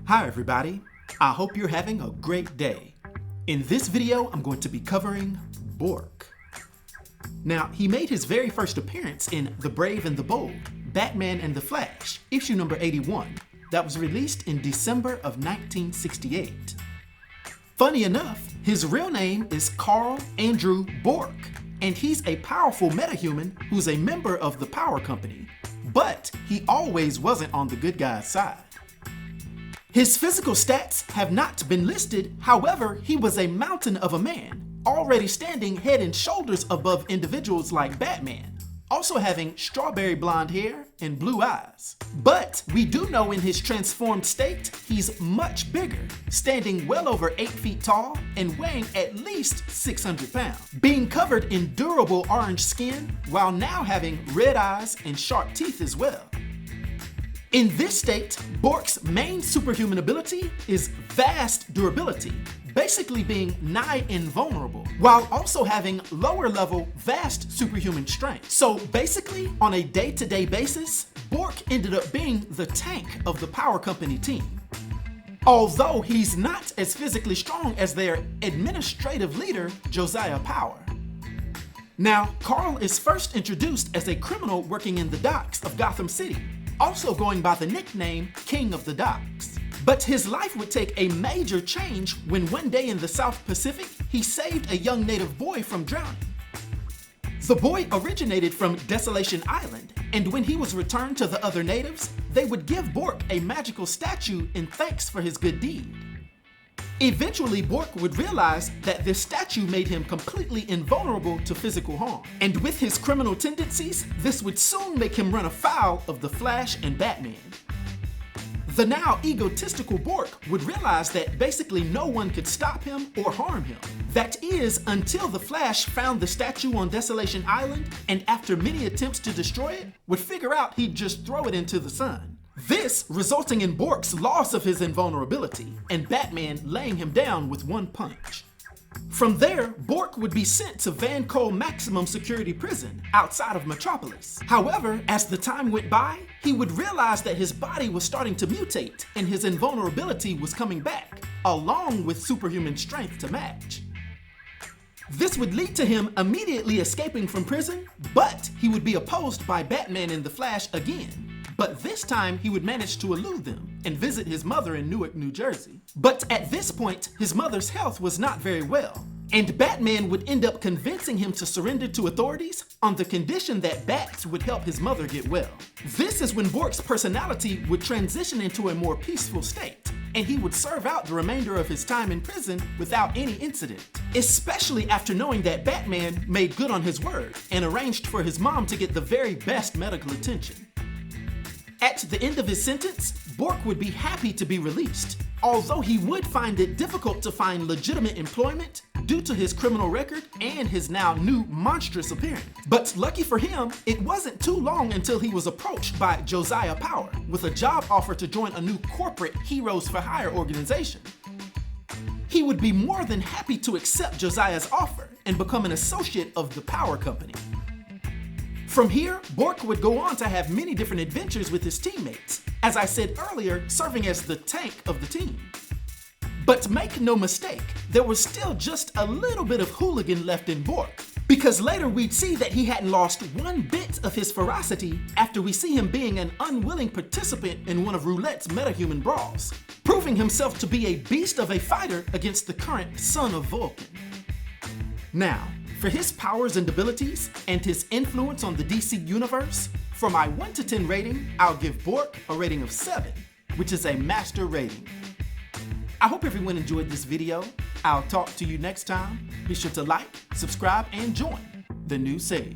Hi everybody, I hope you're having a great day. In this video, I'm going to be covering Bork. Now, he made his very first appearance in The Brave and the Bold, Batman and the Flash, issue number 81, that was released in December of 1968. Funny enough, his real name is Carl Andrew Bork, and he's a powerful metahuman who's a member of the Power Company, but he always wasn't on the good guy's side. His physical stats have not been listed, however, he was a mountain of a man, already standing head and shoulders above individuals like Batman, also having strawberry blonde hair and blue eyes. But we do know in his transformed state, he's much bigger, standing well over 8 feet tall and weighing at least 600 pounds, being covered in durable orange skin while now having red eyes and sharp teeth as well. In this state, Bork's main superhuman ability is vast durability, basically being nigh-invulnerable, while also having lower level vast superhuman strength. So basically, on a day-to-day basis, Bork ended up being the tank of the Power Company team. Although he's not as physically strong as their administrative leader, Josiah Power. Now, Carl is first introduced as a criminal working in the docks of Gotham City, also going by the nickname King of the Docks. But his life would take a major change when one day in the South Pacific, he saved a young native boy from drowning. The boy originated from Desolation Island, and when he was returned to the other natives, they would give Bork a magical statue in thanks for his good deed. Eventually, Bork would realize that this statue made him completely invulnerable to physical harm. And with his criminal tendencies, this would soon make him run afoul of the Flash and Batman. The now egotistical Bork would realize that basically no one could stop him or harm him. That is, until the Flash found the statue on Desolation Island, and after many attempts to destroy it, would figure out he'd just throw it into the sun. This resulting in Bork's loss of his invulnerability, and Batman laying him down with one punch. From there, Bork would be sent to Kull Maximum Security Prison outside of Metropolis. However, as the time went by, he would realize that his body was starting to mutate and his invulnerability was coming back, along with superhuman strength to match. This would lead to him immediately escaping from prison, but he would be opposed by Batman and the Flash again. But this time he would manage to elude them and visit his mother in Newark, New Jersey. But at this point, his mother's health was not very well, and Batman would end up convincing him to surrender to authorities on the condition that bats would help his mother get well. This is when Bork's personality would transition into a more peaceful state, and he would serve out the remainder of his time in prison without any incident, especially after knowing that Batman made good on his word and arranged for his mom to get the very best medical attention. At the end of his sentence, Bork would be happy to be released, although he would find it difficult to find legitimate employment due to his criminal record and his now new monstrous appearance. But lucky for him, it wasn't too long until he was approached by Josiah Power with a job offer to join a new corporate Heroes for Hire organization. He would be more than happy to accept Josiah's offer and become an associate of the Power Company. From here, Bork would go on to have many different adventures with his teammates, as I said earlier, serving as the tank of the team. But make no mistake, there was still just a little bit of hooligan left in Bork, because later we'd see that he hadn't lost one bit of his ferocity after we see him being an unwilling participant in one of Roulette's metahuman brawls, proving himself to be a beast of a fighter against the current son of Vulcan. Now, for his powers and abilities, and his influence on the DC universe, for my 1 to 10 rating, I'll give Bork a rating of 7, which is a master rating. I hope everyone enjoyed this video. I'll talk to you next time. Be sure to like, subscribe, and join the new Sage.